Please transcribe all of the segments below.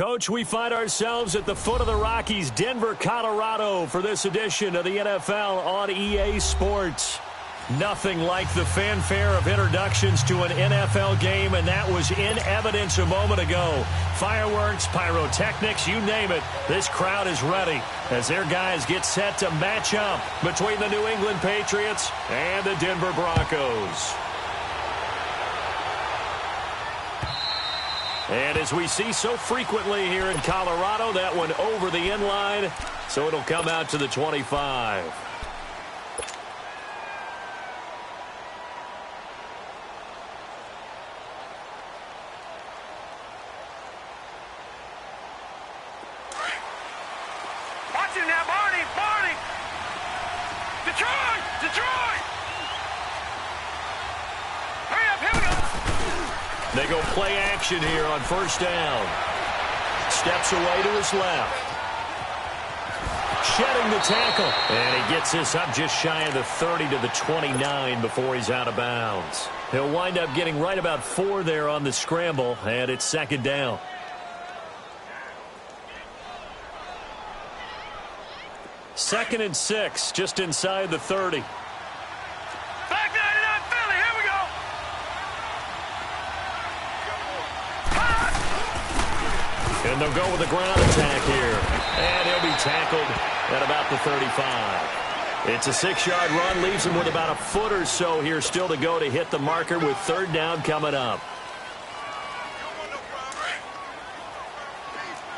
Coach, we find ourselves at the foot of the Rockies, Denver, Colorado, for this edition of the NFL on EA Sports. Nothing like the fanfare of introductions to an NFL game, and that was in evidence a moment ago. Fireworks, pyrotechnics, you name it, this crowd is ready as their guys get set to match up between the New England Patriots and the Denver Broncos. And as we see so frequently here in Colorado, that one over the end line, so it'll come out to the 25. Watch it now, Barney! Detroit! Hurry up, here we go! They go play action here on first down. Steps away to his left. Shedding the tackle. And he gets this up just shy of the 30 to the 29 before he's out of bounds. He'll wind up getting right about 4 there on the scramble, and it's second down. Second and 6, just inside the 30. Back 99 Philly, here we go! And they'll go with a ground attack here. And he'll be tackled at about the 35. It's a 6-yard run, leaves him with about a foot or so here still to go to hit the marker with third down coming up.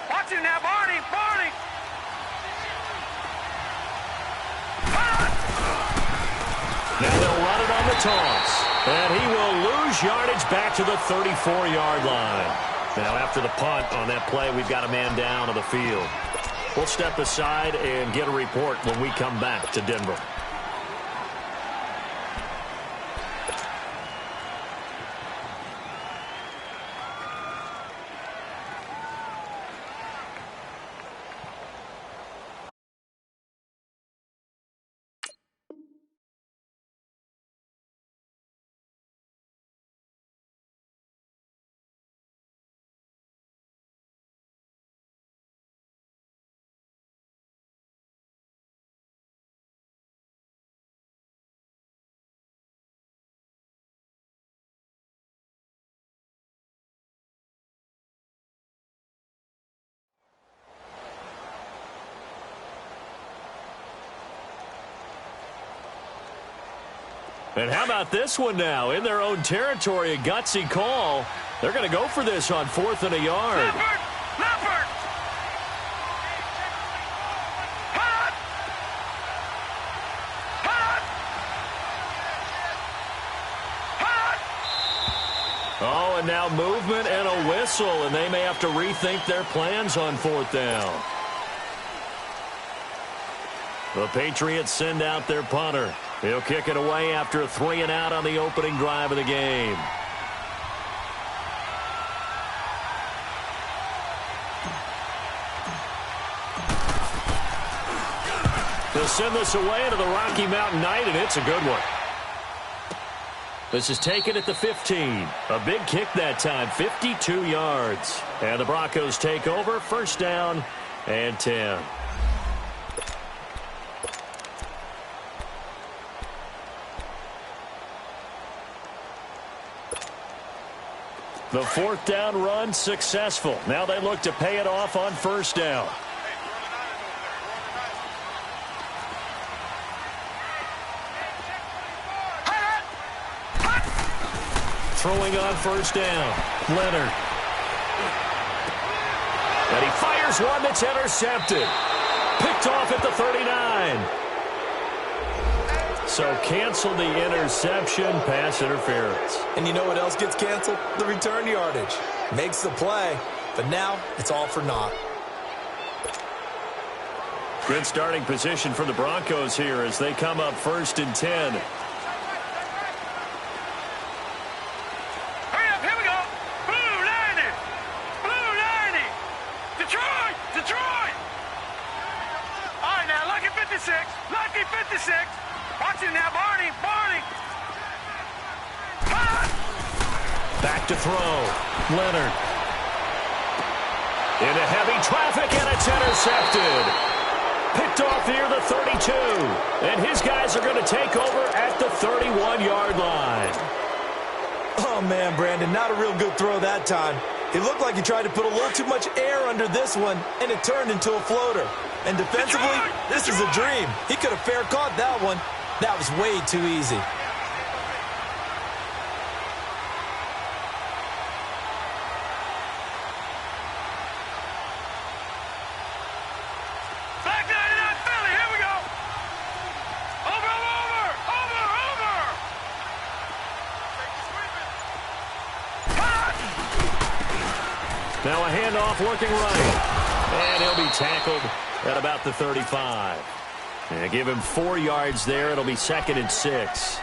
Watch it now, Barney! Now they'll run it on the toss. And he will lose yardage back to the 34-yard line. Now after the punt on that play, we've got a man down on the field. We'll step aside and get a report when we come back to Denver. And how about this one now? In their own territory, a gutsy call. They're going to go for this on 4th and a yard. Leopard! Hot! Oh, and now movement and a whistle, and they may have to rethink their plans on 4th down. The Patriots send out their punter. He'll kick it away after a 3-and-out on the opening drive of the game. They'll send this away into the Rocky Mountain Night, and it's a good one. This is taken at the 15. A big kick that time, 52 yards. And the Broncos take over, first down and 10. The 4th down run successful. Now they look to pay it off on first down. Throwing on first down, Leonard. And he fires one that's intercepted. Picked off at the 39. So cancel the interception, pass interference. And you know what else gets canceled? The return yardage. Makes the play, but now it's all for naught. Good starting position for the Broncos here as they come up 1st and 10. Hurry up, here we go! Blue 90! Detroit! All right, now, lucky 56! Watch it now, Barney! Back to throw. Leonard. Into heavy traffic, and it's intercepted. Picked off near the 32. And his guys are going to take over at the 31-yard line. Oh, man, Brandon, not a real good throw that time. It looked like he tried to put a little too much air under this one, and it turned into a floater. And defensively, this is a dream. He could have fair caught that one. That was way too easy. Now a handoff working right. And he'll be tackled at about the 35. And give him 4 yards there. It'll be 2nd and 6.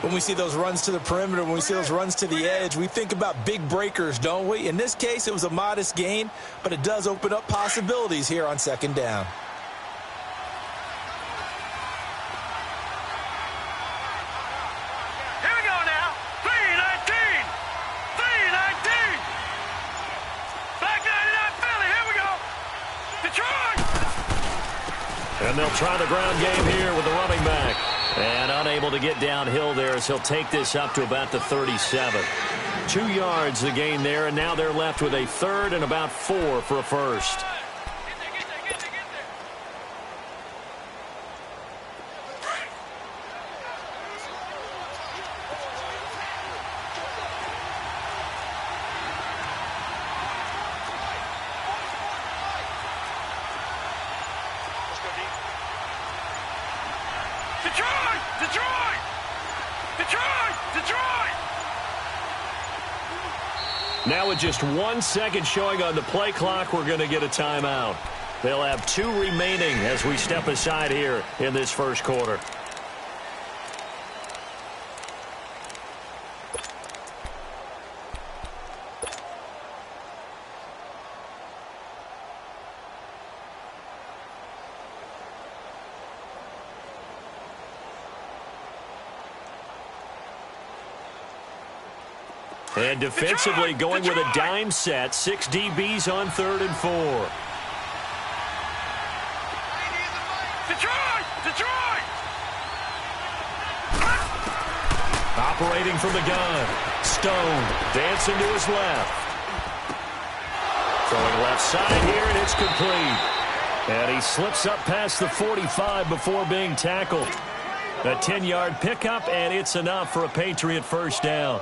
When we see those runs to the perimeter, when we see those runs to the edge, we think about big breakers, don't we? In this case, it was a modest gain, but it does open up possibilities here on 2nd down. And they'll try the ground game here with the running back. And unable to get downhill there as he'll take this up to about the 37. 2 yards the gain there, and now they're left with a 3rd and about 4 for a first. Now with just 1 second showing on the play clock, we're going to get a timeout. They'll have 2 remaining as we step aside here in this first quarter. And defensively going with a dime set. 6 DBs on 3rd and 4. Detroit! Operating from the gun. Stone dancing to his left. Throwing left side here, and it's complete. And he slips up past the 45 before being tackled. A 10-yard pickup, and it's enough for a Patriot first down.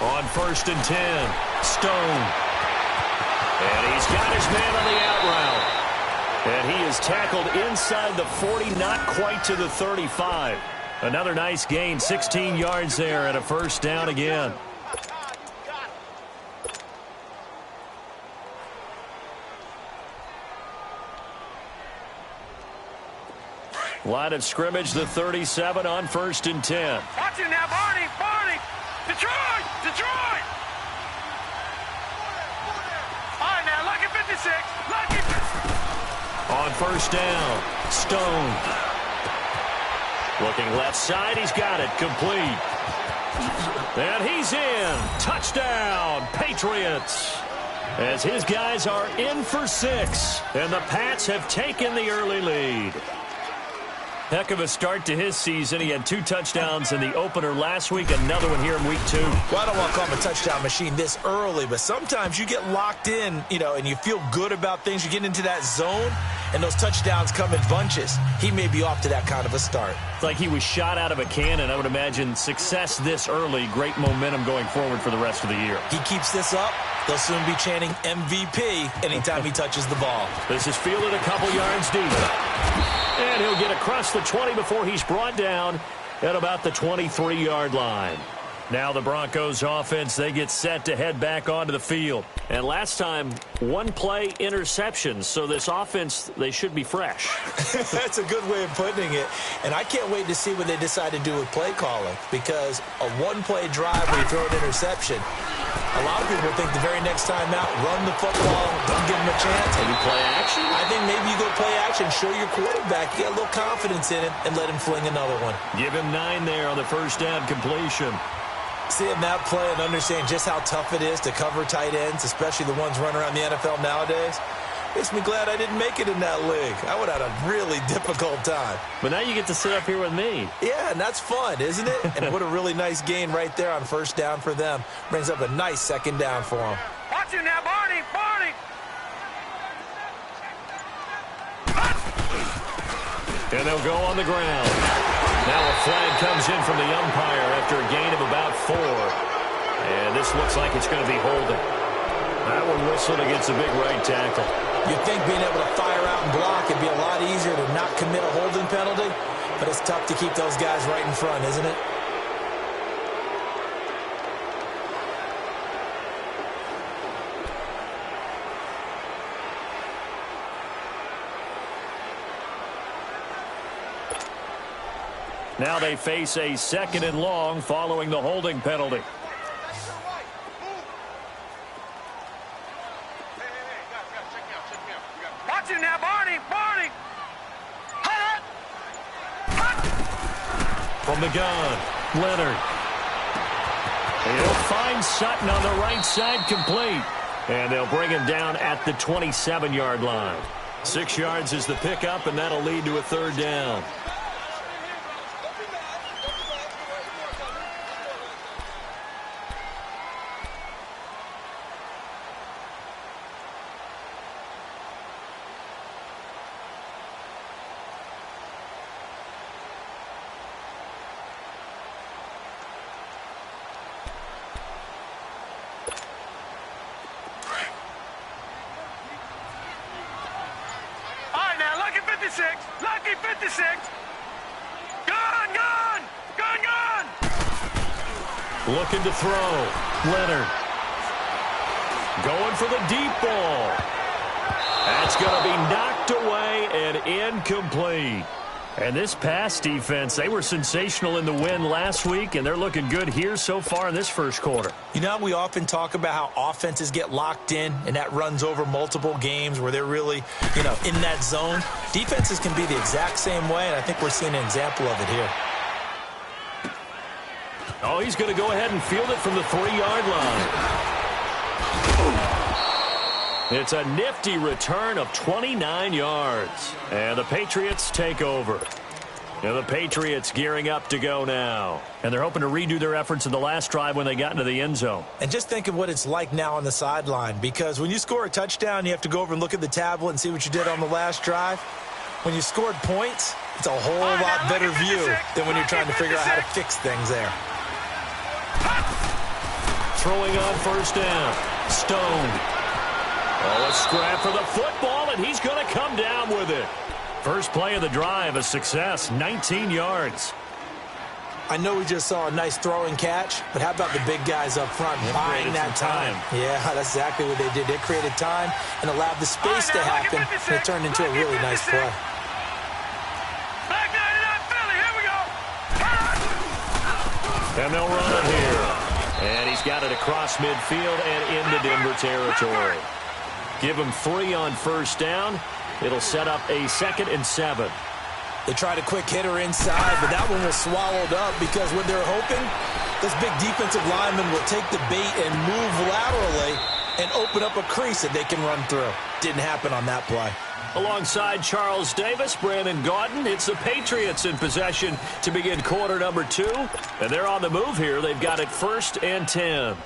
On 1st and 10, Stone. And he's got his man on the out route. And he is tackled inside the 40, not quite to the 35. Another nice gain, 16 yards there, and a first down again. Line of scrimmage, the 37 on 1st and 10. Watch it now, Barney! Detroit! All right, now, lucky 56. On 1st down, Stone. Looking left side, he's got it, complete. And he's in. Touchdown, Patriots. As his guys are in for 6, and the Pats have taken the early lead. Heck of a start to his season. He had 2 touchdowns in the opener last week, another one here in week 2. Well, I don't want to call him a touchdown machine this early, but sometimes you get locked in, and you feel good about things. You get into that zone, and those touchdowns come in bunches. He may be off to that kind of a start. It's like he was shot out of a cannon. I would imagine success this early, great momentum going forward for the rest of the year. He keeps this up, they'll soon be chanting MVP anytime he touches the ball. This is fielded a couple yards deep. And he'll get across the 20 before he's brought down at about the 23-yard line. Now the Broncos offense, they get set to head back onto the field. And last time, 1-play interception. So this offense, they should be fresh. That's a good way of putting it. And I can't wait to see what they decide to do with play calling. Because a 1-play drive where you throw an interception, A lot of people think the very next time out, run the football, don't give him a chance. Maybe play action? I think maybe you go play action, show your quarterback, get a little confidence in it, and let him fling another one. Give him 9 there on the first down completion. Seeing that play and understand just how tough it is to cover tight ends, especially the ones running around the NFL nowadays, makes me glad I didn't make it in that league. I would have had a really difficult time. But now you get to sit up here with me. Yeah, and that's fun, isn't it? And what a really nice gain right there on first down for them. Brings up a nice second down for them. Watch you now, Barney! Barney! And they'll go on the ground. Now a flag comes in from the umpire after a gain of about 4. And this looks like it's going to be holding. That one whistled against a big right tackle. You'd think being able to fire out and block it'd be a lot easier to not commit a holding penalty, but it's tough to keep those guys right in front, isn't it? Now they face a 2nd and long following the holding penalty. Watch you now, Barney! Barney! From the gun, Leonard. He'll find Sutton on the right side, complete. And they'll bring him down at the 27-yard line. 6 yards is the pickup, and that'll lead to a 3rd down. Lucky 56! Gun! Gun! Gun! Gun! Looking to throw. Leonard. Going for the deep ball. That's going to be knocked away and incomplete. And this pass defense, they were sensational in the win last week, and they're looking good here so far in this first quarter. You know, we often talk about how offenses get locked in, and that runs over multiple games where they're really, in that zone. Defenses can be the exact same way, and I think we're seeing an example of it here. Oh, he's going to go ahead and field it from the 3-yard line. It's a nifty return of 29 yards. And the Patriots take over. And the Patriots gearing up to go now. And they're hoping to redo their efforts in the last drive when they got into the end zone. And just think of what it's like now on the sideline. Because when you score a touchdown, you have to go over and look at the tablet and see what you did on the last drive. When you scored points, it's a whole lot better view than when you're trying to figure out how to fix things there. Throwing on first down. Stone. Oh, a scrap for the football, and he's going to come down with it. First play of the drive, a success, 19 yards. I know we just saw a nice throwing catch, but how about the big guys up front buying that time? Yeah, that's exactly what they did. They created time and allowed the space to happen, and it turned into a really nice play. And they'll run it here. And he's got it across midfield and into Denver territory. Give him 3 on first down. It'll set up a 2nd and 7. They tried a quick hitter inside, but that one was swallowed up because what they're hoping, this big defensive lineman will take the bait and move laterally and open up a crease that they can run through. Didn't happen on that play. Alongside Charles Davis, Brandon Gaudin, it's the Patriots in possession to begin quarter number 2. And they're on the move here. They've got it 1st and 10.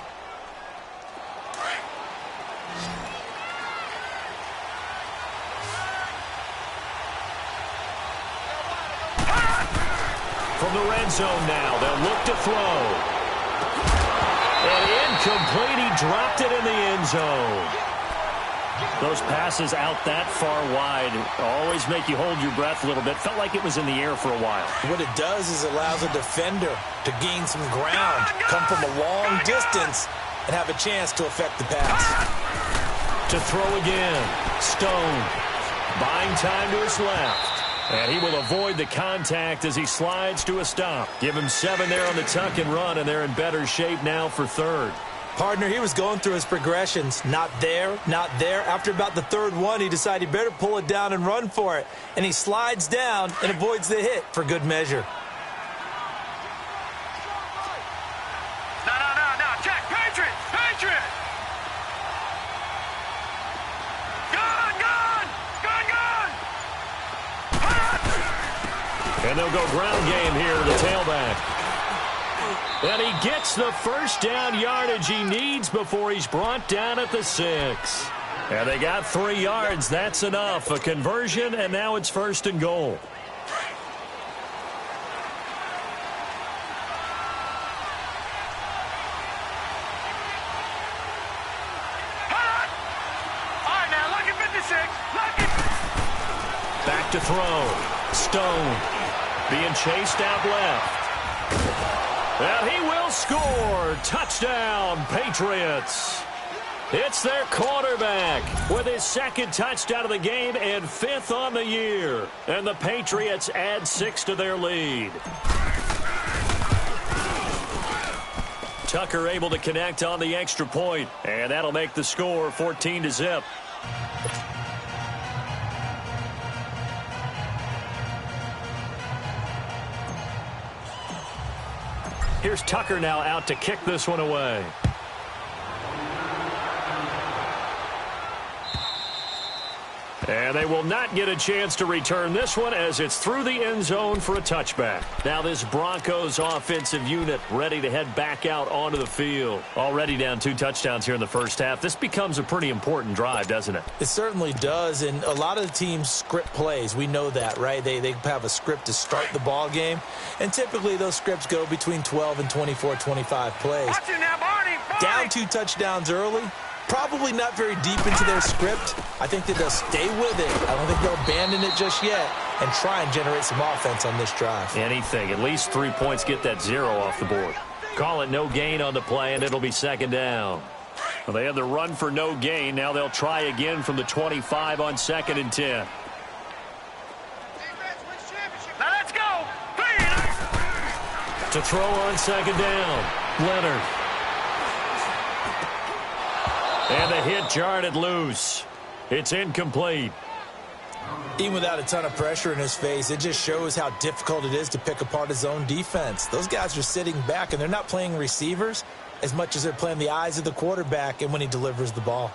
From the red zone now, they'll look to throw. And incomplete, he dropped it in the end zone. Those passes out that far wide always make you hold your breath a little bit. Felt like it was in the air for a while. What it does is allows a defender to gain some ground, come from a long distance, and have a chance to affect the pass. To throw again, Stone buying time to his left. And he will avoid the contact as he slides to a stop. Give him 7 there on the tuck and run, and they're in better shape now for 3rd. Partner, he was going through his progressions. Not there, not there. After about the third one, he decided he better pull it down and run for it. And he slides down and avoids the hit for good measure. No. Check. Patriot. Gun. And they'll go ground game here to the tailback. And he gets the first down yardage he needs before he's brought down at the 6. And they got 3 yards. That's enough. A conversion, and now it's 1st and goal. All right, now, lucky 56. Lucky. Back to throw. Stone being chased out left. And he will score. Touchdown, Patriots. It's their quarterback with his 2nd touchdown of the game and 5th on the year. And the Patriots add 6 to their lead. Tucker able to connect on the extra point, and that'll make the score 14-0. Here's Tucker now out to kick this one away. And they will not get a chance to return this one as it's through the end zone for a touchback. Now this Broncos offensive unit ready to head back out onto the field. Already down 2 touchdowns here in the first half. This becomes a pretty important drive, doesn't it? It certainly does, and a lot of the teams script plays. We know that, right? They have a script to start the ball game, and typically those scripts go between 12 and 24, 25 plays. Watch it now, Barney. Down 2 touchdowns early. Probably not very deep into their script. I think that they'll stay with it. I don't think they'll abandon it just yet and try and generate some offense on this drive. Anything. At least 3 points, get that 0 off the board. Call it no gain on the play, and it'll be 2nd down. Well, they had the run for no gain. Now they'll try again from the 25 on 2nd and 10. Now let's go. To throw on 2nd down. Leonard. And the hit jarred it loose. It's incomplete. Even without a ton of pressure in his face, it just shows how difficult it is to pick apart his own defense. Those guys are sitting back, and they're not playing receivers as much as they're playing the eyes of the quarterback and when he delivers the ball.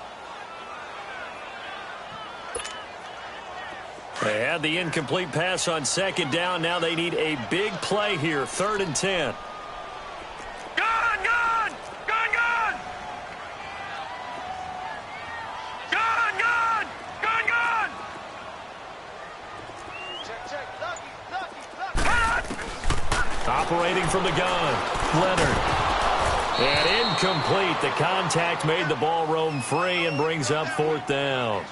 They had the incomplete pass on 2nd down. Now they need a big play here, 3rd and 10. Operating from the gun, Leonard. And incomplete. The contact made the ball roam free and brings up 4th down.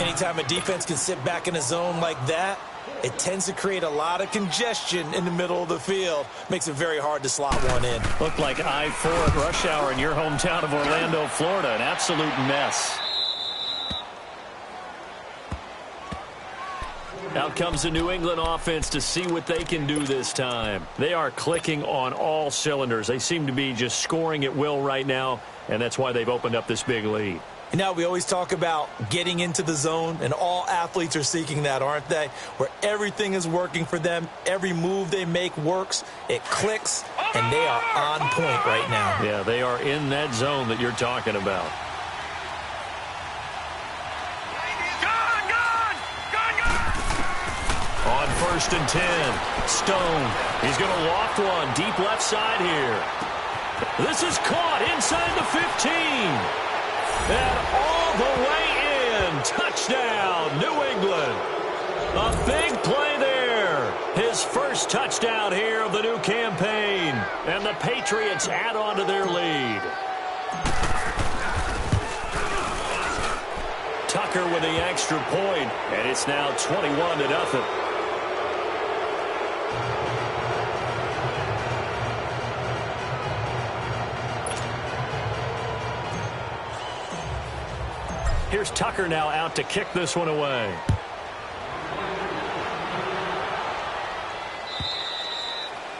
Anytime a defense can sit back in a zone like that, it tends to create a lot of congestion in the middle of the field. Makes it very hard to slot one in. Looked like I-4 at rush hour in your hometown of Orlando, Florida. An absolute mess. Out comes the New England offense to see what they can do this time. They are clicking on all cylinders. They seem to be just scoring at will right now, and that's why they've opened up this big lead. You know, we always talk about getting into the zone, and all athletes are seeking that, aren't they? Where everything is working for them. Every move they make works. It clicks, and they are on point right now. Yeah, they are in that zone that you're talking about. On 1st and 10, Stone. He's going to loft one deep left side here. This is caught inside the 15. And all the way in. Touchdown, New England. A big play there. His first touchdown here of the new campaign. And the Patriots add on to their lead. Tucker with the extra point, and it's now 21-0. Here's Tucker now out to kick this one away.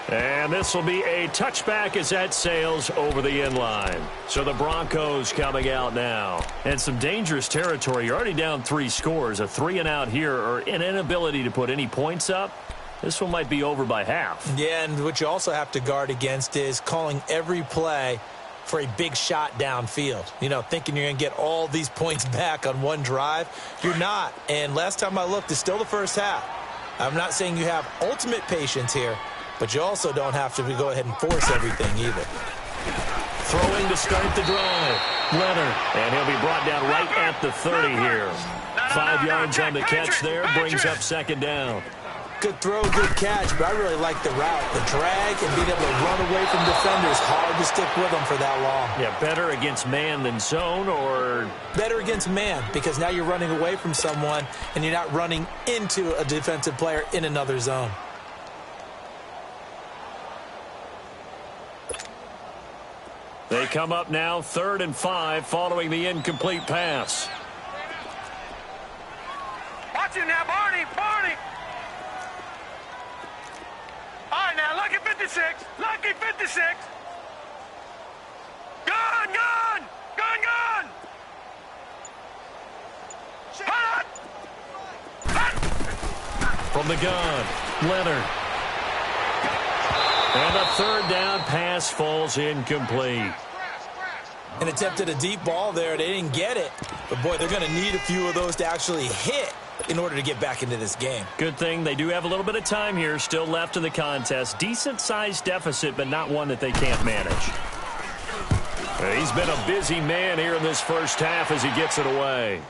And this will be a touchback as that sails over the end line. So the Broncos coming out now. And some dangerous territory. You're already down 3 scores. A 3-and-out here or an inability to put any points up. This one might be over by half. Yeah, and what you also have to guard against is calling every play for a big shot downfield. You know, thinking you're going to get all these points back on one drive. You're not. And last time I looked, it's still the first half. I'm not saying you have ultimate patience here, but you also don't have to go ahead and force everything either. Throwing to start the drive. Leonard. And he'll be brought down right at the 30 here. 5 yards on the catch there. Brings up second down. Good throw, good catch, but I really like the route. The drag and being able to run away from defenders. Hard to stick with them for that long. Yeah, better against man than zone, or? Better against man, because now you're running away from someone and you're not running into a defensive player in another zone. They come up now 3rd and 5 following the incomplete pass. Watch him now, Barney. All right, now, lucky 56. Lucky 56. Gun. Hot. From the gun, Leonard. And a 3rd down pass falls incomplete. And attempted a deep ball there. They didn't get it. But, boy, they're going to need a few of those to actually hit in order to get back into this game. Good thing they do have a little bit of time here still left in the contest. Decent-sized deficit, but not one that they can't manage. He's been a busy man here in this first half as he gets it away.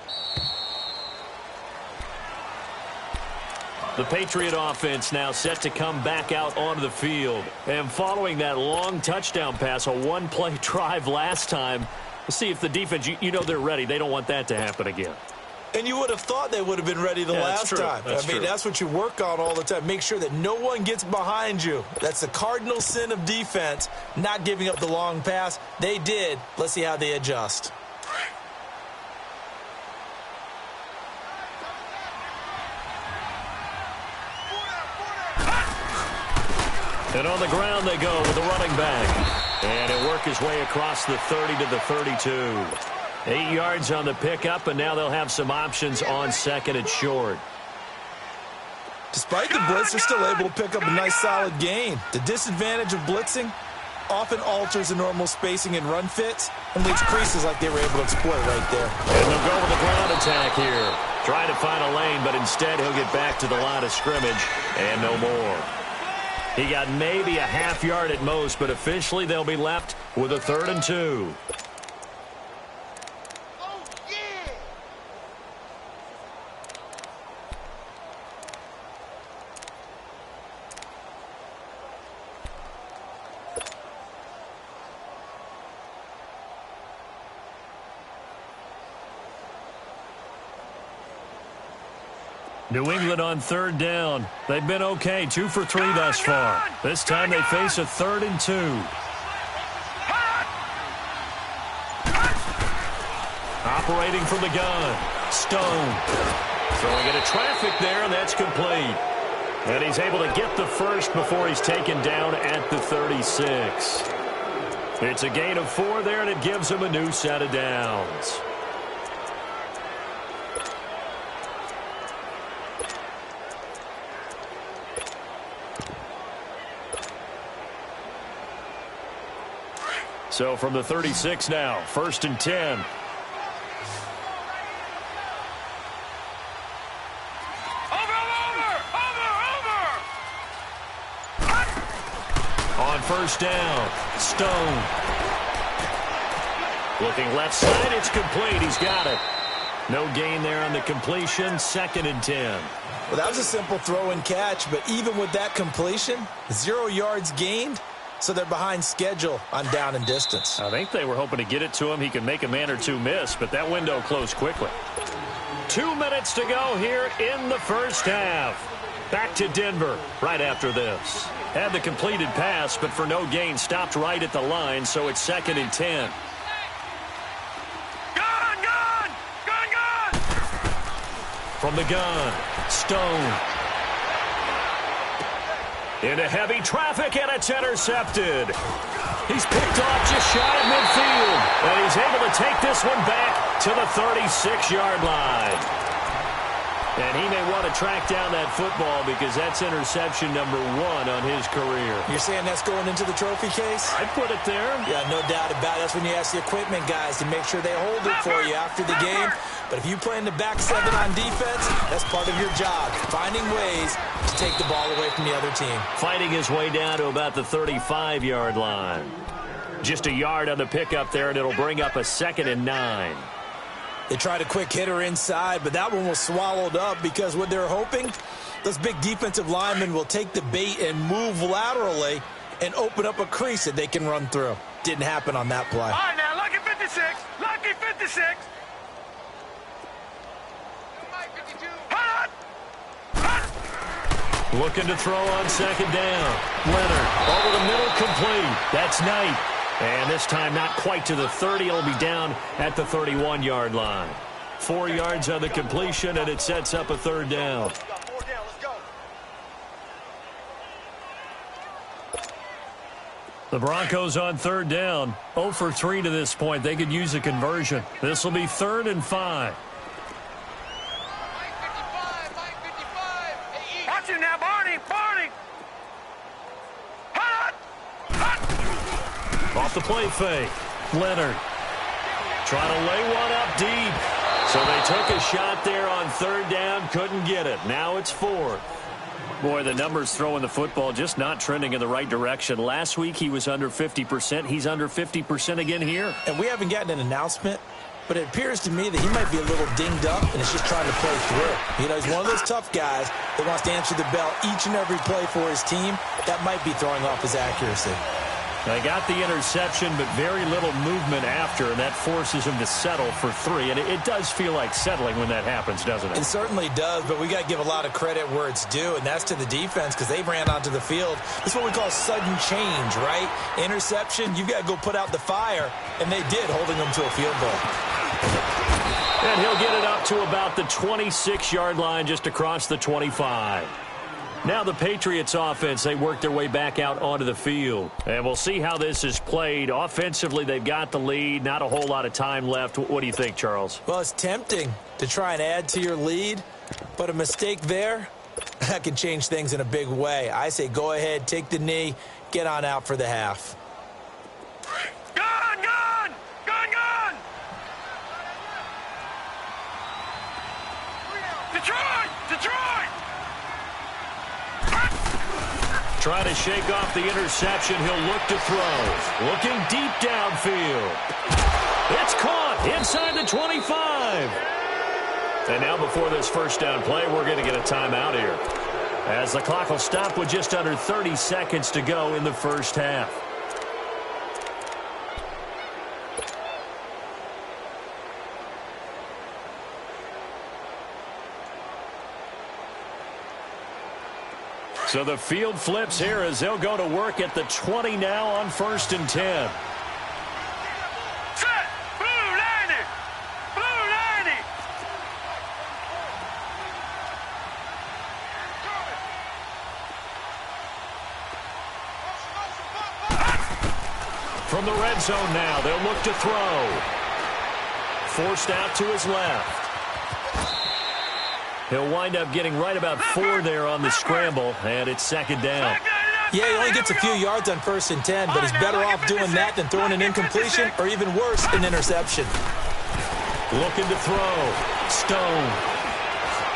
The Patriot offense now set to come back out onto the field. And following that long touchdown pass, a one-play drive last time, let's see if the defense, you know they're ready. They don't want that to happen again. And you would have thought they would have been ready the last time. That's what you work on all the time. Make sure that no one gets behind you. That's the cardinal sin of defense, not giving up the long pass. They did. Let's see how they adjust. And on the ground they go with the running back. And it worked his way across the 30 to the 32. 8 yards on the pickup, and now they'll have some options on 2nd and short. Despite the blitz, they're still able to pick up a nice solid gain. The disadvantage of blitzing often alters the normal spacing and run fits and leaves creases like they were able to exploit right there. And they'll go with the ground attack here. Trying to find a lane, but instead he'll get back to the line of scrimmage and no more. He got maybe a half yard at most, but officially they'll be left with a 3rd and 2. New England on 3rd down. They've been okay, 2 for 3 thus far. This time they face a 3rd and 2. Operating from the gun. Stone. Throwing into traffic there, and that's complete. And he's able to get the first before he's taken down at the 36. It's a gain of 4 there, and it gives him a new set of downs. So from the 36 now, 1st and 10. On 1st down, Stone. Looking left side, it's complete. He's got it. No gain there on the completion, 2nd and 10. Well, that was a simple throw and catch, but even with that completion, 0 yards gained. So they're behind schedule on down and distance. I think they were hoping to get it to him. He could make a man or two miss, but that window closed quickly. 2 minutes to go here in the first half. Back to Denver right after this. Had the completed pass, but for no gain, stopped right at the line, so it's 2nd and 10. Gun! From the gun, Stone. Into heavy traffic, and it's intercepted. He's picked off just shy of midfield, and he's able to take this one back to the 36-yard line. And he may want to track down that football because that's interception number 1 on his career. You're saying that's going into the trophy case? I'd put it there. Yeah, no doubt about it. That's when you ask the equipment guys to make sure they hold it for you after the game. But if you play in the back 7 on defense, that's part of your job, finding ways to take the ball away from the other team. Fighting his way down to about the 35-yard line. Just a yard on the pickup there, and it'll bring up a 2nd and 9. They tried a quick hitter inside, but that one was swallowed up because what they're hoping, those big defensive linemen will take the bait and move laterally and open up a crease that they can run through. Didn't happen on that play. All right, now, lucky 56. Lucky 56. Looking to throw on 2nd down. Leonard over the middle, complete. That's Knight. And this time not quite to the 30. It'll be down at the 31-yard line. 4 yards on the completion, and it sets up a 3rd down. The Broncos on 3rd down. 0 for 3 to this point. They could use a conversion. This will be 3rd and 5. Watch him now, Barney. Barney. Off the play fake. Leonard trying to lay one up deep. So they took a shot there on 3rd down. Couldn't get it. Now it's 4th. Boy, the numbers throwing the football just not trending in the right direction. Last week he was under 50%. He's under 50% again here. And we haven't gotten an announcement, but it appears to me that he might be a little dinged up and is just trying to play through. You know, he's one of those tough guys that wants to answer the bell each and every play for his team. That might be throwing off his accuracy. They got the interception, but very little movement after, and that forces him to settle for 3. And it does feel like settling when that happens, doesn't it? It certainly does, but we got to give a lot of credit where it's due, and that's to the defense because they ran onto the field. It's what we call sudden change, right? Interception, you've got to go put out the fire, and they did, holding them to a field goal. And he'll get it up to about the 26-yard line, just across the 25. Now the Patriots offense, they work their way back out onto the field. And we'll see how this is played. Offensively, they've got the lead. Not a whole lot of time left. What do you think, Charles? Well, it's tempting to try and add to your lead, but a mistake there, that can change things in a big way. I say go ahead, take the knee, get on out for the half. Gun, gun! Gun, gun! Detroit! Detroit! Trying to shake off the interception. He'll look to throw. Looking deep downfield. It's caught inside the 25. And now before this first down play, we're going to get a timeout here, as the clock will stop with just under 30 seconds to go in the first half. So the field flips here as they'll go to work at the 20 now on 1st and 10. Set! Blue 90! Blue 90! From the red zone now, they'll look to throw. Forced out to his left. He'll wind up getting right about 4 there on the scramble, and it's 2nd down. Yeah, he only gets a few yards on 1st and 10, but he's better off doing that than throwing an incompletion or even worse, an interception. Looking to throw. Stone.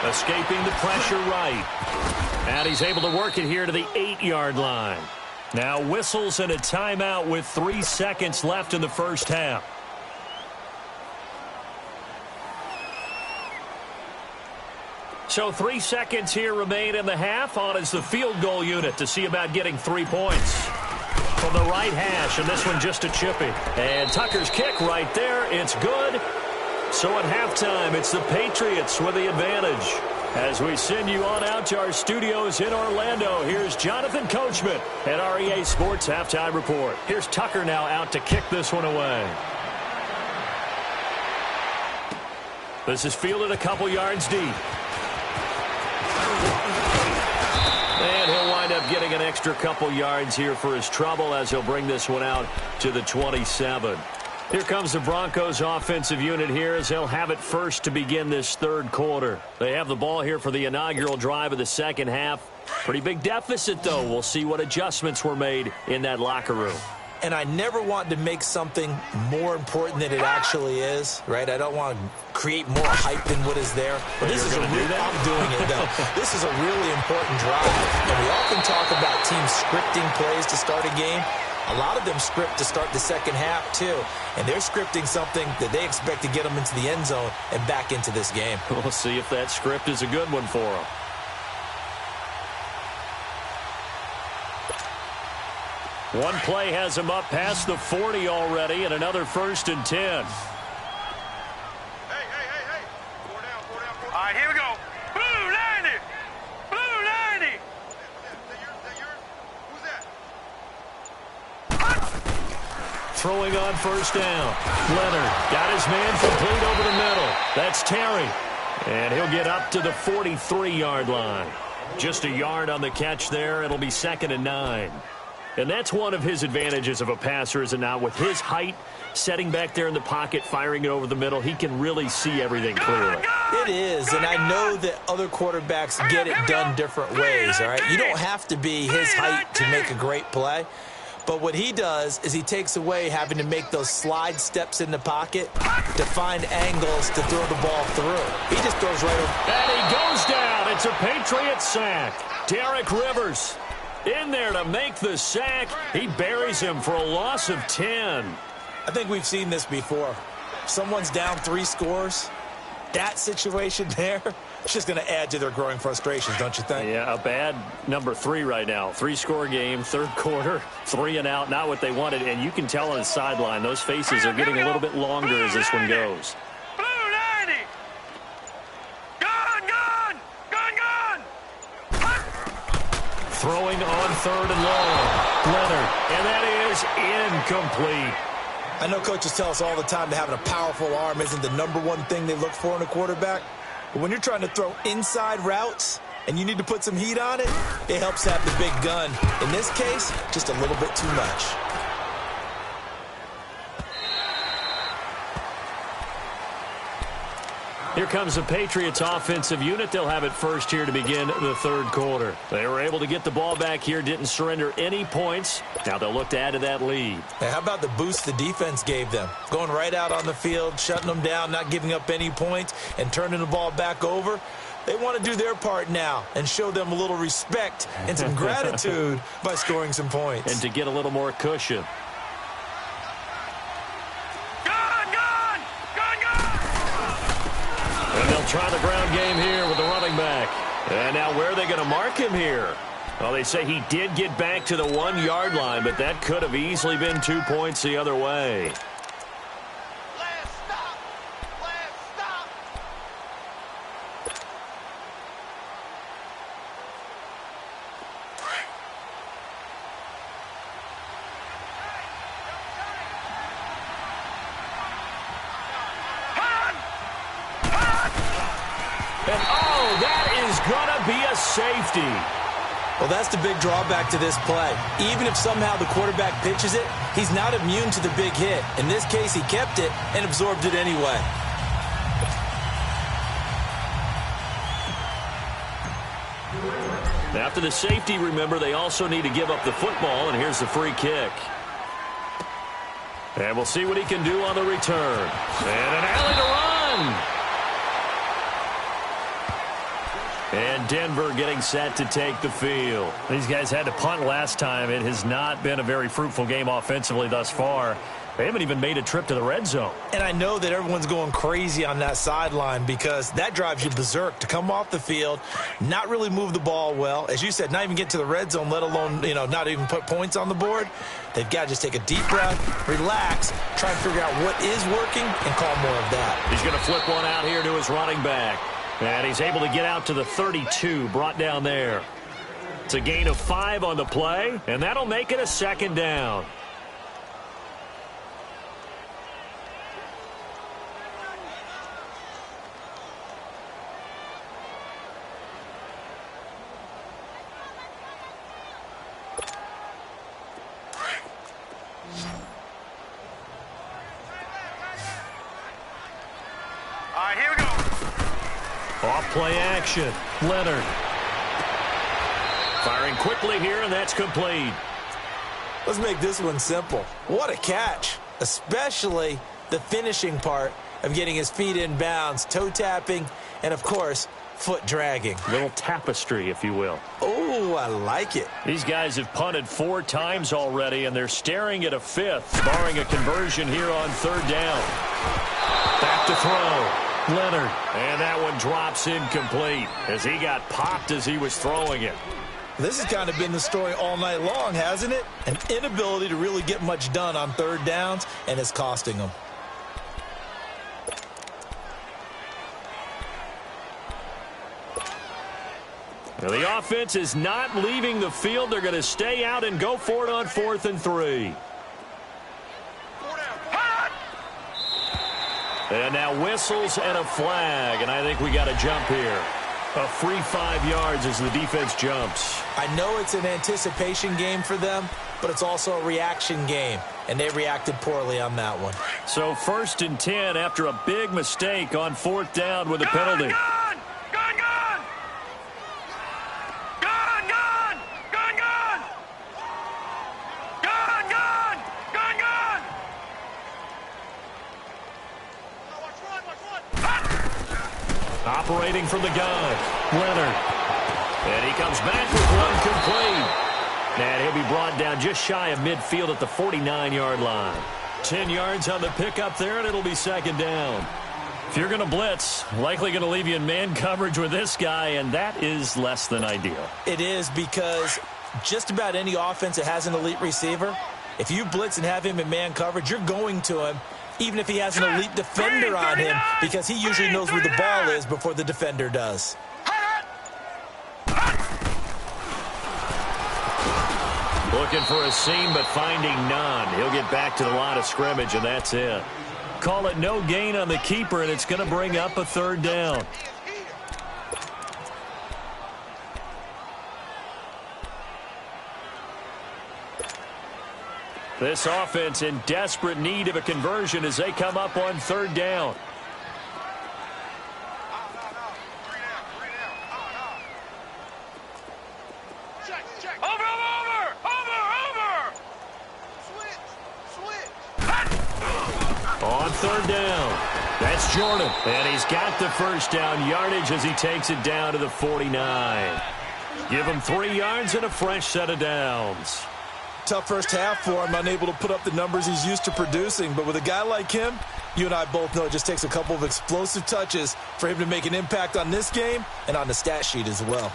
Escaping the pressure right. And he's able to work it here to the 8-yard line. Now whistles and a timeout with 3 seconds left in the first half. So 3 seconds here remain in the half. On is the field goal unit to see about getting 3 points. From the right hash, and this one just a chippy. And Tucker's kick right there. It's good. So at halftime, it's the Patriots with the advantage. As we send you on out to our studios in Orlando, here's Jonathan Coachman at REA Sports Halftime Report. Here's Tucker now out to kick this one away. This is fielded a couple yards deep. And he'll wind up getting an extra couple yards here for his trouble as he'll bring this one out to the 27. Here comes the Broncos offensive unit here as they'll have it first to begin this third quarter. They have the ball here for the inaugural drive of the second half. Pretty big deficit, though. We'll see what adjustments were made in that locker room. And I never want to make something more important than it actually is, right? I don't want to create more hype than what is there. But this is I'm doing it, though. This is a really important drive. And we often talk about teams scripting plays to start a game. A lot of them script to start the second half, too. And they're scripting something that they expect to get them into the end zone and back into this game. We'll see if that script is a good one for them. One play has him up past the 40 already, and another 1st and 10. Hey. 4 down. All right, here we go. Blue 90. Blue 90. That yours? Who's that? Throwing on 1st down. Leonard got his man complete over the middle. That's Terry. And he'll get up to the 43-yard line. Just a yard on the catch there. It'll be 2nd and 9. And that's one of his advantages of a passer, is it not? With his height, setting back there in the pocket, firing it over the middle, he can really see everything clearly. It is, and I know that other quarterbacks get it done different ways, all right? You don't have to be his height to make a great play. But what he does is he takes away having to make those slide steps in the pocket to find angles to throw the ball through. He just throws right over. And he goes down. It's a Patriot sack. Derek Rivers in there to make the sack. He buries him for a loss of 10. I think we've seen this before. Someone's down 3 scores. That situation there, it's just going to add to their growing frustrations, don't you think? Yeah, a bad number 3 right now. 3-score game, third quarter, 3 and out, not what they wanted. And you can tell on the sideline, those faces are getting a little bit longer as this one goes. Blue 90. Gone. Throwing on 3rd and long. Leonard, and that is incomplete. I know coaches tell us all the time that having a powerful arm isn't the #1 thing they look for in a quarterback. But when you're trying to throw inside routes and you need to put some heat on it, it helps have the big gun. In this case, just a little bit too much. Here comes the Patriots offensive unit. They'll have it first here to begin the third quarter. They were able to get the ball back here, didn't surrender any points. Now they'll look to add to that lead. Hey, how about the boost the defense gave them? Going right out on the field, shutting them down, not giving up any points, and turning the ball back over. They want to do their part now and show them a little respect and some gratitude by scoring some points. And to get a little more cushion. And they'll try the ground game here with the running back. And now where are they going to mark him here? Well, they say he did get back to the 1-yard line, but that could have easily been 2 points the other way. Last stop. And, oh, that is going to be a safety. Well, that's the big drawback to this play. Even if somehow the quarterback pitches it, he's not immune to the big hit. In this case, he kept it and absorbed it anyway. After the safety, remember, they also need to give up the football, and here's the free kick. And we'll see what he can do on the return. And an alley to run. And Denver getting set to take the field. These guys had to punt last time. It has not been a very fruitful game offensively thus far. They haven't even made a trip to the red zone. And I know that everyone's going crazy on that sideline because that drives you berserk to come off the field, not really move the ball well. As you said, not even get to the red zone, let alone, not even put points on the board. They've got to just take a deep breath, relax, try and figure out what is working, and call more of that. He's going to flip one out here to his running back. And he's able to get out to the 32, brought down there. It's a gain of 5 on the play, and that'll make it a second down. Play action. Leonard. Firing quickly here, and that's complete. Let's make this one simple. What a catch, especially the finishing part of getting his feet in bounds, toe tapping, and, of course, foot dragging. Little tapestry, if you will. Oh, I like it. These guys have punted 4 times already, and they're staring at a 5th, barring a conversion here on 3rd down. Back to throw. Leonard. And that one drops incomplete as he got popped as he was throwing it. This has kind of been the story all night long, hasn't it? An inability to really get much done on 3rd downs, and it's costing them. Now the offense is not leaving the field. They're going to stay out and go for it on 4th and 3. And now whistles and a flag, and I think we got a jump here. A free 5 yards as the defense jumps. I know it's an anticipation game for them, but it's also a reaction game, and they reacted poorly on that one. So 1st and 10 after a big mistake on 4th down with a penalty. Operating from the gun, Leonard. And he comes back with one complete. And he'll be brought down just shy of midfield at the 49-yard line. 10 yards on the pickup there, and it'll be 2nd down. If you're going to blitz, likely going to leave you in man coverage with this guy, and that is less than ideal. It is, because just about any offense that has an elite receiver, if you blitz and have him in man coverage, you're going to him, even if he has an elite defender on him, because he usually knows where the ball is before the defender does. Looking for a seam, but finding none. He'll get back to the line of scrimmage, and that's it. Call it no gain on the keeper, and it's going to bring up a 3rd down. This offense in desperate need of a conversion as they come up on 3rd down. On 3rd down, that's Jordan. And he's got the 1st down yardage as he takes it down to the 49. Give him 3 yards and a fresh set of downs. Tough first half for him, unable to put up the numbers he's used to producing. But with a guy like him, you and I both know it just takes a couple of explosive touches for him to make an impact on this game and on the stat sheet as well.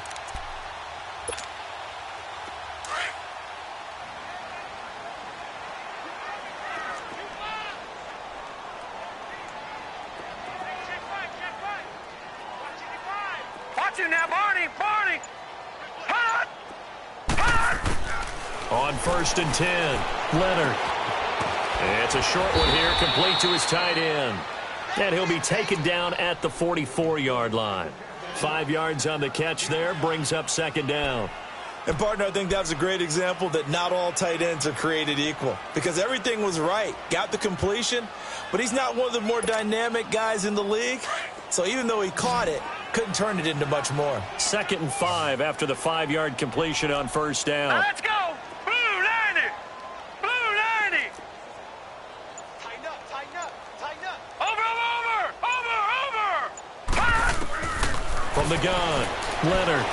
Watch him now, Barney! Barney! On 1st and 10, Leonard. And it's a short one here, complete to his tight end. And he'll be taken down at the 44-yard line. 5 yards on the catch there, brings up 2nd down. And, partner, I think that's a great example that not all tight ends are created equal, because everything was right. Got the completion, but he's not one of the more dynamic guys in the league. So even though he caught it, couldn't turn it into much more. 2nd and 5 after the 5-yard completion on 1st down. Now let's go! Blue 90! Blue 90! Tighten up, tighten up, tighten up! Over! From the gun, Leonard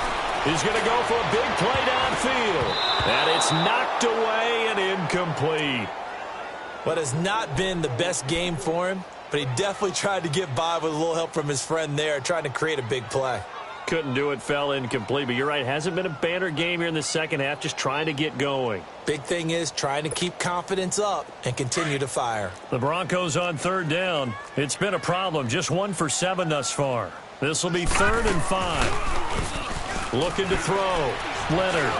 is going to go for a big play downfield. And it's knocked away and incomplete. What has not been the best game for him, but he definitely tried to get by with a little help from his friend there, trying to create a big play. Couldn't do it, fell incomplete. But you're right, hasn't been a banner game here in the second half, just trying to get going. Big thing is trying to keep confidence up and continue to fire. The Broncos on 3rd down. It's been a problem, just 1 for 7 thus far. This will be 3rd and 5. Looking to throw, Leonard.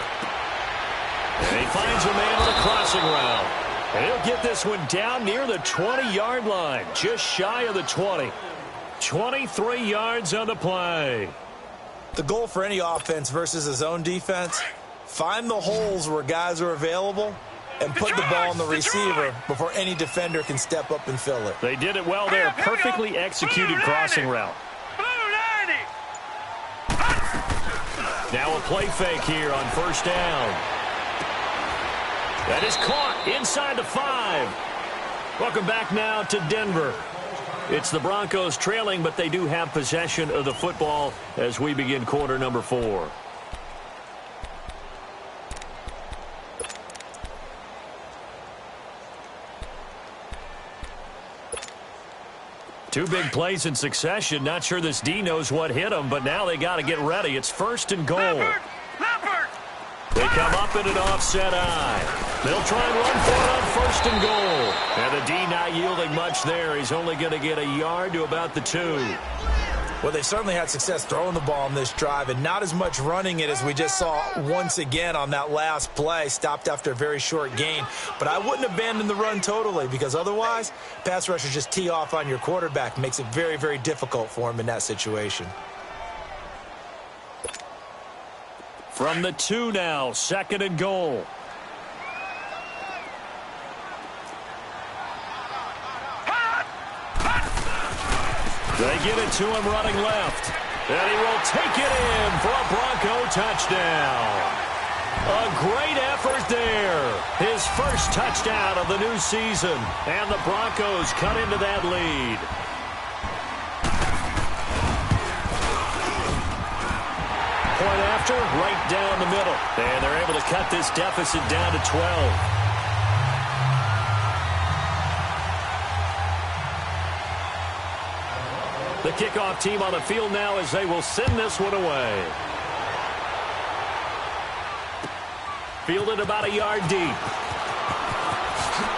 And he finds a man on a crossing route. And he'll get this one down near the 20-yard line, just shy of the 20. 23 yards on the play. The goal for any offense versus his own defense, find the holes where guys are available and put the ball on the receiver before any defender can step up and fill it. They did it well there. Perfectly executed crossing route. Blue 90! Now a play fake here on first down. That is caught inside the 5. Welcome back now to Denver. It's the Broncos trailing, but they do have possession of the football as we begin quarter number 4. Two big plays in succession. Not sure this D knows what hit them, but now they got to get ready. It's first and goal. Leopard! They come up in an offset eye. They'll try and run for it on first and goal. And the D not yielding much there. He's only going to get a yard to about the 2. Well, they certainly had success throwing the ball on this drive and not as much running it as we just saw once again on that last play. Stopped after a very short gain. But I wouldn't abandon the run totally because otherwise, pass rushers just tee off on your quarterback. Makes it very, very difficult for him in that situation. From the 2 now, second and goal. They get it to him running left. And he will take it in for a Bronco touchdown. A great effort there. His first touchdown of the new season. And the Broncos cut into that lead. Point after, right down the middle. And they're able to cut this deficit down to 12. The kickoff team on the field now as they will send this one away. Fielded about a yard deep.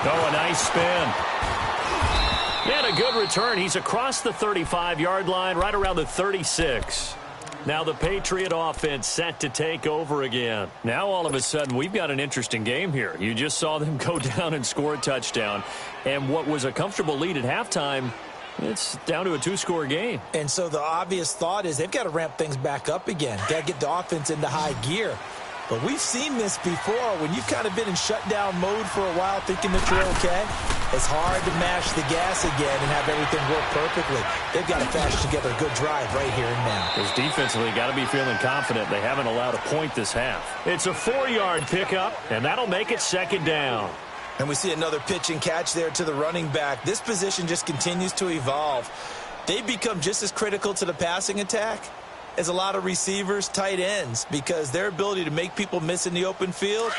Oh, a nice spin. And a good return. He's across the 35-yard line, right around the 36. Now the Patriot offense set to take over again. Now all of a sudden we've got an interesting game here. You just saw them go down and score a touchdown. And what was a comfortable lead at halftime, it's down to a 2-score game. And so the obvious thought is they've got to ramp things back up again. Got to get the offense into high gear. But we've seen this before. When you've kind of been in shutdown mode for a while thinking that you're okay, it's hard to mash the gas again and have everything work perfectly. They've got to fashion together a good drive right here and now. Because defensively, got to be feeling confident. They haven't allowed a point this half. It's a 4-yard pickup, and that'll make it second down. And we see another pitch and catch there to the running back. This position just continues to evolve. They've become just as critical to the passing attack as a lot of receivers, tight ends, because their ability to make people miss in the open field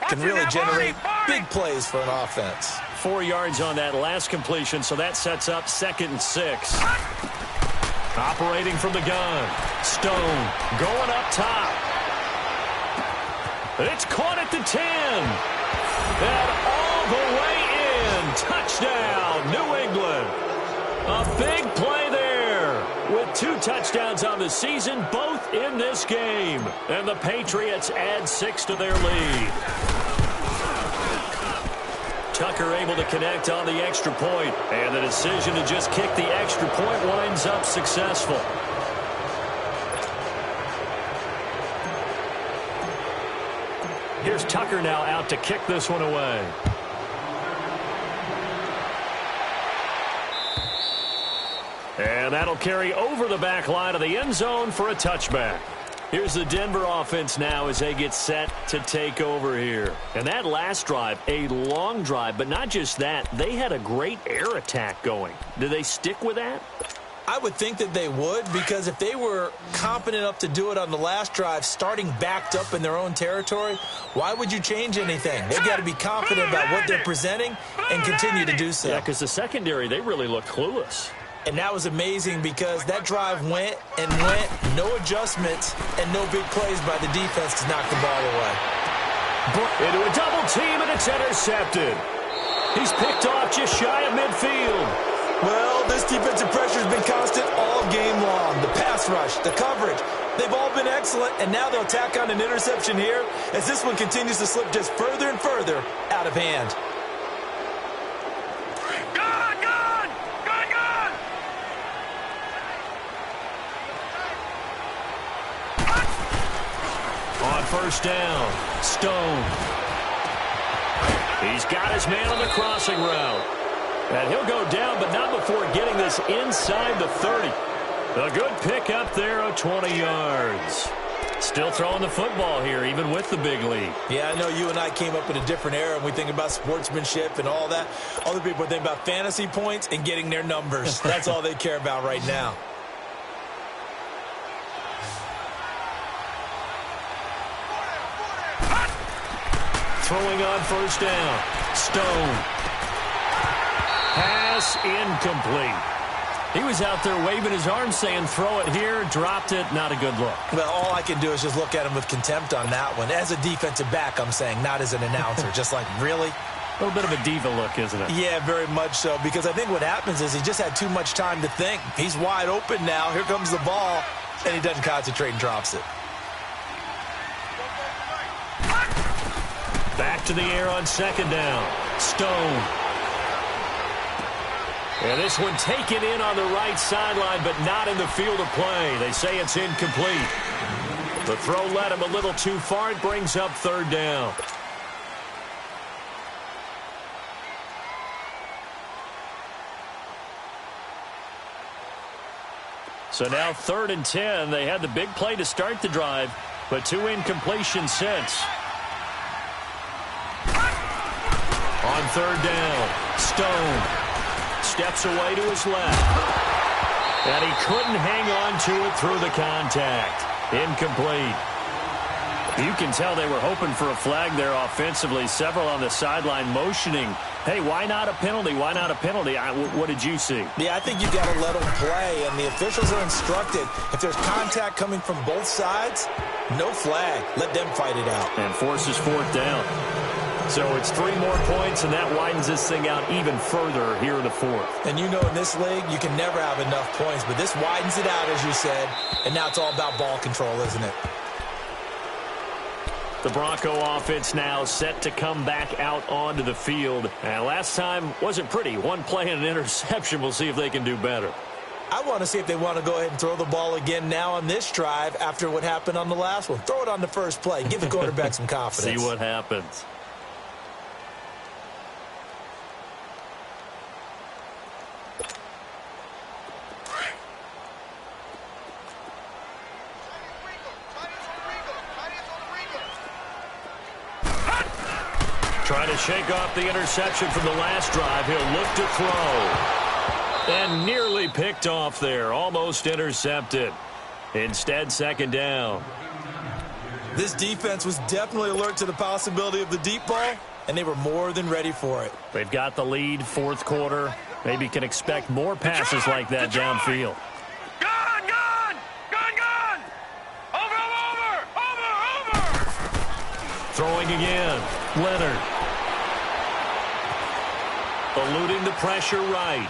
can really generate big plays for an offense. 4 yards on that last completion, so that sets up second and 6. Operating from the gun. Stone going up top. It's caught at the 10. And all the way in. Touchdown, New England. A big play there with 2 touchdowns on the season, both in this game. And the Patriots add 6 to their lead. Tucker able to connect on the extra point. And the decision to just kick the extra point winds up successful. Here's Tucker now out to kick this one away. And that'll carry over the back line of the end zone for a touchback. Here's the Denver offense now as they get set to take over here. And that last drive, a long drive, but not just that. They had a great air attack going. Do they stick with that? I would think that they would, because if they were competent enough to do it on the last drive, starting backed up in their own territory, why would you change anything? They've got to be confident about what they're presenting and continue to do so. Yeah, because the secondary, they really looked clueless. And that was amazing because that drive went and went, no adjustments, and no big plays by the defense to knock the ball away. Into a double team, and it's intercepted. He's picked off just shy of midfield. Well, this defensive pressure has been constant all game long. The pass rush, the coverage, they've all been excellent, and now they'll tack on an interception here as this one continues to slip just further and further out of hand. On first down, Stone. He's got his man on the crossing route. And he'll go down, but not before getting this inside the 30. A good pick up there of 20 yards. Still throwing the football here, even with the big lead. Yeah, I know you and I came up in a different era, and we think about sportsmanship and all that. Other people think about fantasy points and getting their numbers. That's all they care about right now. Throwing on first down. Stone. Pass incomplete. He was out there waving his arms saying, throw it here, dropped it, not a good look. Well, all I can do is just look at him with contempt on that one. As a defensive back, I'm saying, not as an announcer. Just like, really? A little bit of a diva look, isn't it? Yeah, very much so, because I think what happens is he just had too much time to think. He's wide open now. Here comes the ball, and he doesn't concentrate and drops it. Back to the air on second down. Stone. And this one taken in on the right sideline, but not in the field of play. They say it's incomplete. The throw led him a little too far. It brings up third down. So now 3rd and 10. They had the big play to start the drive, but 2 incompletions since. On third down, Stone steps away to his left. And he couldn't hang on to it through the contact. Incomplete. You can tell they were hoping for a flag there offensively. Several on the sideline motioning, hey, why not a penalty? Why not a penalty? What did you see? Yeah, I think you've got to let them play, and the officials are instructed. If there's contact coming from both sides, no flag. Let them fight it out. And forces 4th down. So it's 3 more points, and that widens this thing out even further here in the 4th. And you know in this league, you can never have enough points, but this widens it out, as you said, and now it's all about ball control, isn't it? The Bronco offense now set to come back out onto the field. And last time wasn't pretty. 1 play and an interception. We'll see if they can do better. I want to see if they want to go ahead and throw the ball again now on this drive after what happened on the last one. Throw it on the first play. Give the quarterback some confidence. See what happens. Trying to shake off the interception from the last drive. He'll look to throw. And nearly picked off there. Almost intercepted. Instead, 2nd down. This defense was definitely alert to the possibility of the deep ball, and they were more than ready for it. They've got the lead, 4th quarter. Maybe can expect more passes like that downfield. Gone, gone! Gone, gone! Over! Throwing again. Leonard. Eluding the pressure right.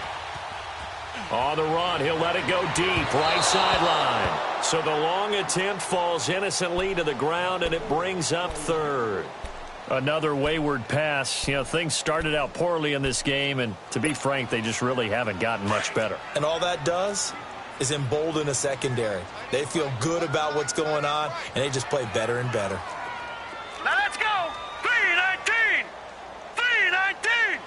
On the run, he'll let it go deep, right sideline. So the long attempt falls innocently to the ground, and it brings up 3rd. Another wayward pass. You know, things started out poorly in this game, and to be frank, they just really haven't gotten much better. And all that does is embolden a secondary. They feel good about what's going on, and they just play better and better. Now let's go! 3-19! 3-19!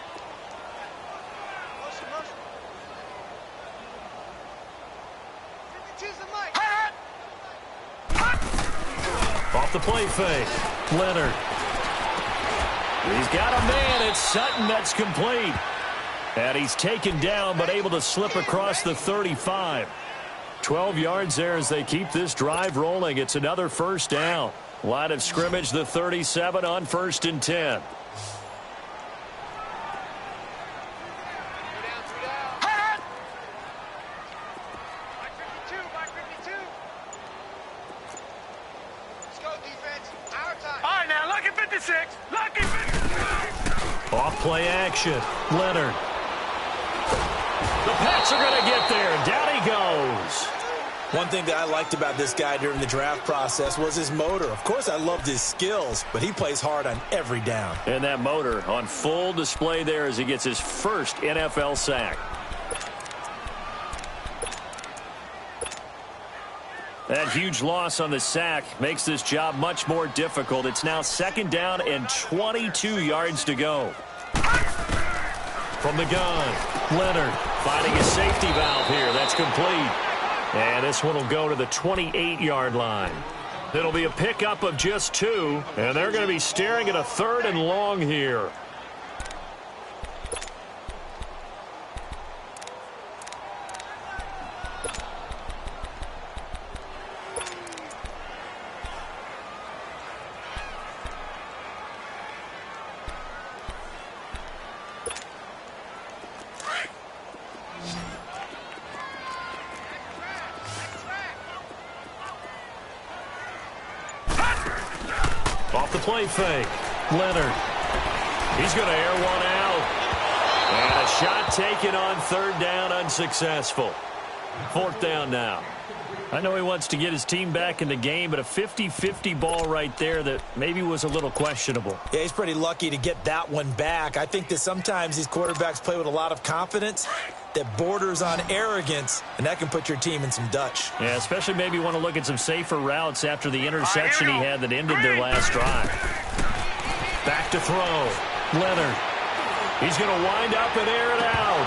Off the play fake. Leonard. He's got a man. It's Sutton that's complete. And he's taken down but able to slip across the 35. 12 yards there as they keep this drive rolling. It's another first down. Line of scrimmage, the 37 on 1st and 10. Off play action. Leonard. The Pats are going to get there. Down he goes. One thing that I liked about this guy during the draft process was his motor. Of course, I loved his skills, but he plays hard on every down. And that motor on full display there as he gets his first NFL sack. That huge loss on the sack makes this job much more difficult. It's now 2nd down and 22 yards to go. From the gun, Leonard finding a safety valve here. That's complete. And this one will go to the 28-yard line. It'll be a pickup of just 2, and they're going to be staring at a 3rd and long here. Off the play fake. Leonard. He's going to air one out. And a shot taken on 3rd down, unsuccessful. 4th down now. I know he wants to get his team back in the game, but a 50-50 ball right there that maybe was a little questionable. Yeah, he's pretty lucky to get that one back. I think that sometimes these quarterbacks play with a lot of confidence that borders on arrogance, and that can put your team in some Dutch. Yeah, especially maybe want to look at some safer routes after the interception he had that ended their last drive. Back to throw. Leonard. He's going to wind up and air it out.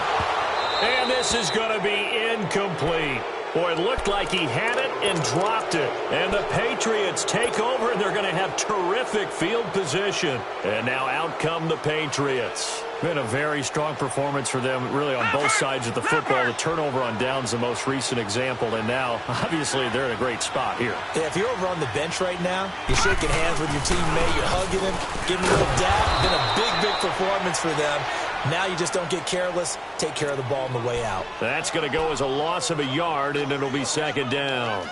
And this is going to be incomplete. Boy, it looked like he had it and dropped it. And the Patriots take over, and they're going to have terrific field position. And now out come the Patriots. Been a very strong performance for them, really, on both sides of the football. The turnover on downs, the most recent example. And now, obviously, they're in a great spot here. Yeah, if you're over on the bench right now, you're shaking hands with your teammate, you're hugging him, giving him a little dap. Been a big, big performance for them. Now you just don't get careless. Take care of the ball on the way out. That's going to go as a loss of a yard, and it'll be 2nd down.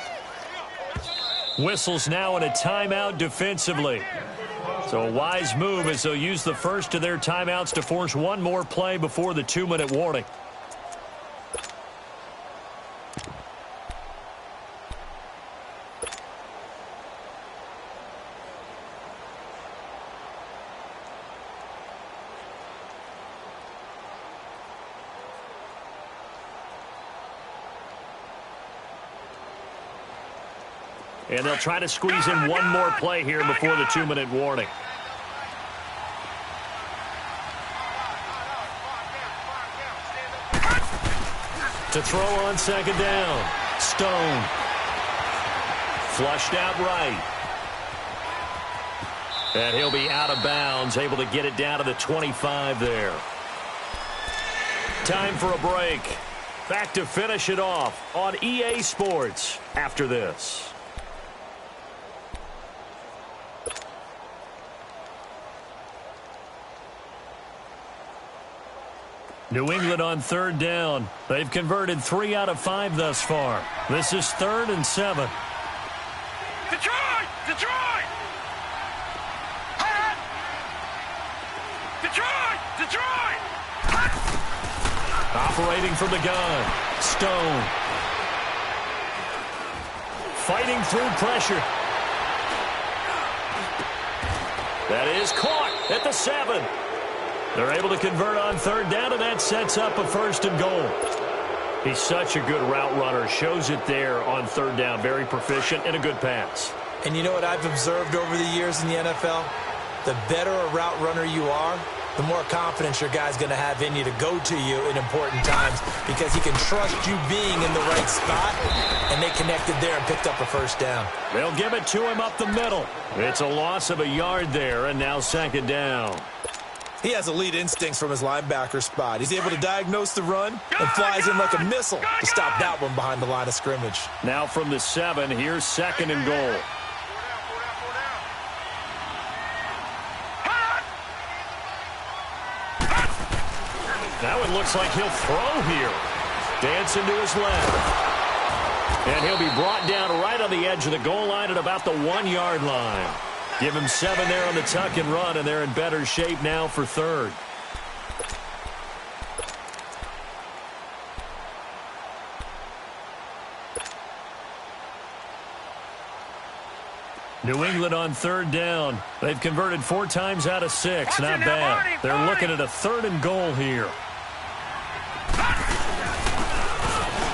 Whistles now in a timeout defensively. So a wise move as they'll use the first of their timeouts to force one more play before the 2-minute warning. And they'll try to squeeze in one more play here before the 2-minute warning. To throw on 2nd down. Stone. Flushed out right. And he'll be out of bounds, able to get it down to the 25 there. Time for a break. Back to finish it off on EA Sports after this. New England on 3rd down. They've converted 3 out of 5 thus far. This is 3rd and 7. Detroit! Detroit! Detroit! Detroit! Operating from the gun. Stone. Fighting through pressure. That is caught at the 7. They're able to convert on 3rd down, and that sets up a 1st and goal. He's such a good route runner. Shows it there on 3rd down. Very proficient and a good pass. And you know what I've observed over the years in the NFL? The better a route runner you are, the more confidence your guy's going to have in you to go to you in important times because he can trust you being in the right spot, and they connected there and picked up a 1st down. They'll give it to him up the middle. It's a loss of a yard there, and now 2nd down. He has elite instincts from his linebacker spot. He's able to diagnose the run and flies in like a missile to stop that one behind the line of scrimmage. Now from the 7, here's 2nd and goal. That one looks like he'll throw here. Dancing to his left. And he'll be brought down right on the edge of the goal line at about the 1-yard line. Give him 7 there on the tuck and run, and they're in better shape now for 3rd. New England on 3rd down. They've converted 4 times out of 6. Not bad. They're looking at a 3rd and goal here.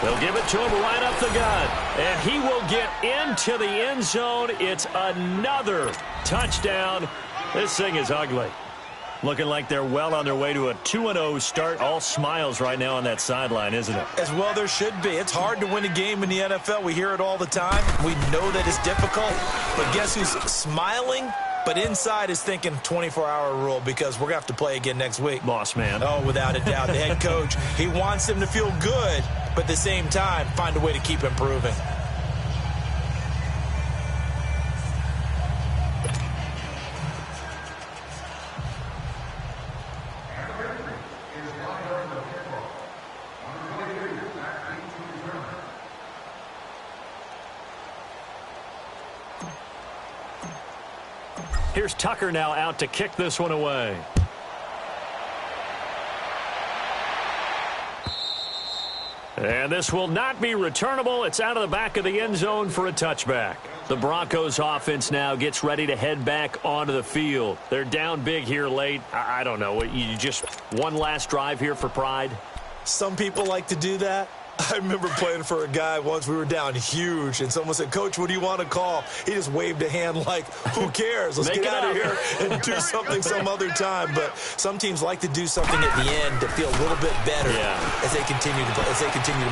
They'll give it to him right up the gut. And he will get into the end zone. It's another touchdown. This thing is ugly. Looking like they're well on their way to a 2-0 start. All smiles right now on that sideline, isn't it? As well there should be. It's hard to win a game in the NFL. We hear it all the time. We know that it's difficult. But guess who's smiling? But inside is thinking 24-hour rule because we're going to have to play again next week. Boss man. Oh, without a doubt. The head coach, he wants them to feel good, but at the same time, find a way to keep improving. Here's Tucker now out to kick this one away. And this will not be returnable. It's out of the back of the end zone for a touchback. The Broncos offense now gets ready to head back onto the field. They're down big here late. I don't know. You just one last drive here for pride? Some people like to do that. I remember playing for a guy once. We were down huge, and someone said, "Coach, what do you want to call?" He just waved a hand like, who cares? Let's get out of here and do something some other time. But some teams like to do something at the end to feel a little bit better as they continue to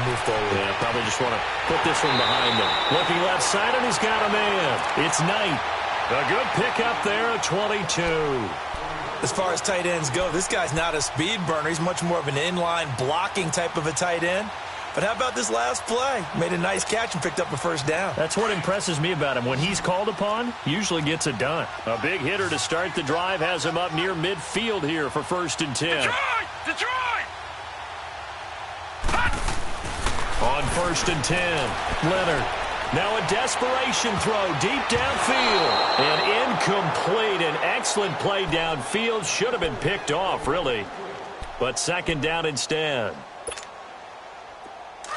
move forward. Yeah, probably just want to put this one behind them. Looking left side, and he's got a man. It's Knight. A good pickup there at 22. As far as tight ends go, this guy's not a speed burner. He's much more of an inline blocking type of a tight end. But how about this last play? Made a nice catch and picked up a first down. That's what impresses me about him. When he's called upon, usually gets it done. A big hitter to start the drive has him up near midfield here for 1st and 10. Detroit! On 1st and 10, Leonard. Now a desperation throw deep downfield. And incomplete. An excellent play downfield. Should have been picked off, really. But 2nd down instead.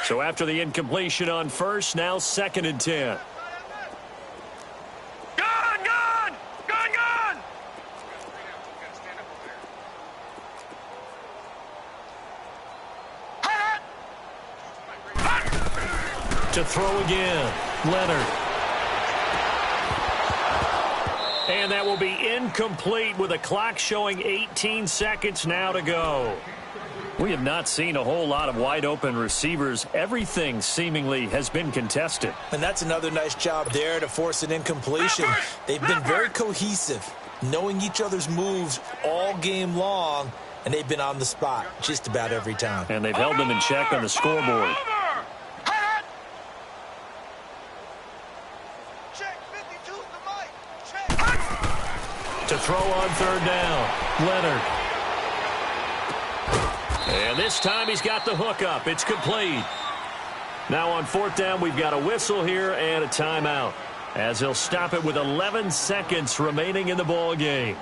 So after the incompletion on 1st, now 2nd and 10. Gun! To throw again, Leonard. And that will be incomplete with a clock showing 18 seconds now to go. We have not seen a whole lot of wide-open receivers. Everything seemingly has been contested. And that's another nice job there to force an incompletion. They've been very cohesive, knowing each other's moves all game long, and they've been on the spot just about every time. And they've held them in check on the scoreboard. To throw on 3rd down, Leonard. And this time he's got the hook up. It's complete. Now on 4th down, we've got a whistle here and a timeout, as he'll stop it with 11 seconds remaining in the ball game.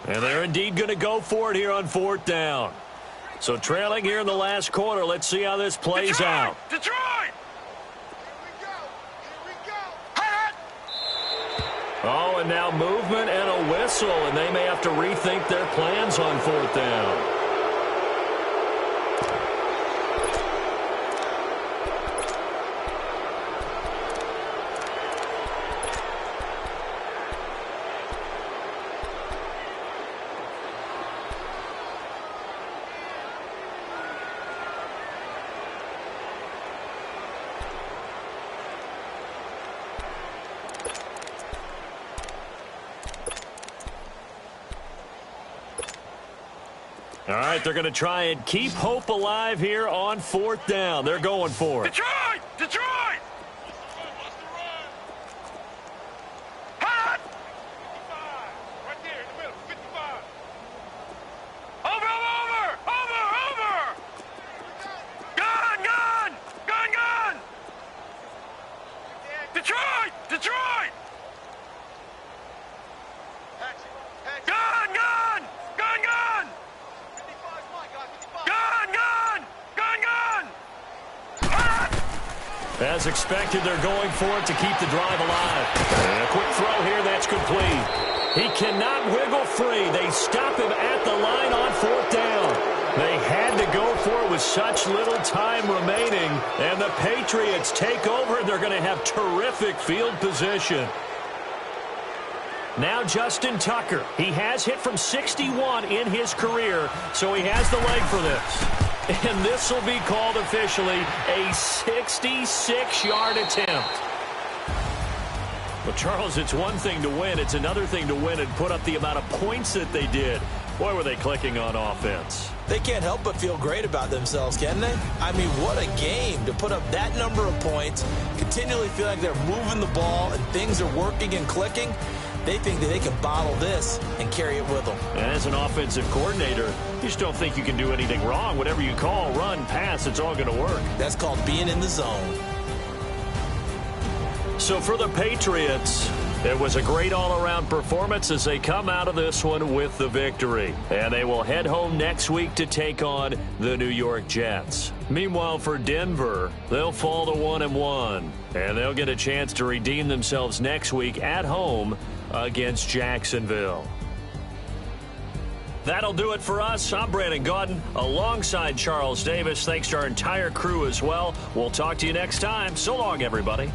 And they're indeed going to go for it here on 4th down. So trailing here in the last quarter. Let's see how this plays out. Detroit! Oh, and now movement and a whistle, and they may have to rethink their plans on 4th down. All right, they're going to try and keep hope alive here on 4th down. They're going for it. Detroit! Hot! 55. Right there in the middle, 55. Over! Gun! Detroit! Gun! As expected, they're going for it to keep the drive alive. And a quick throw here, that's complete. He cannot wiggle free. They stop him at the line on 4th down. They had to go for it with such little time remaining. And the Patriots take over. They're going to have terrific field position. Now Justin Tucker. He has hit from 61 in his career, so he has the leg for this. And this will be called officially a 66-yard attempt. Well, Charles, it's one thing to win. It's another thing to win and put up the amount of points that they did. Boy, were they clicking on offense. They can't help but feel great about themselves, can they? I mean, what a game to put up that number of points, continually feel like they're moving the ball and things are working and clicking. They think that they can bottle this and carry it with them. And as an offensive coordinator, you just don't think you can do anything wrong. Whatever you call, run, pass, it's all going to work. That's called being in the zone. So for the Patriots, it was a great all-around performance as they come out of this one with the victory. And they will head home next week to take on the New York Jets. Meanwhile, for Denver, they'll fall to 1-1. And they'll get a chance to redeem themselves next week at home against Jacksonville. That'll do it for us. I'm Brandon Gaudin alongside Charles Davis. Thanks to our entire crew as well. We'll talk to you next time. So long, everybody.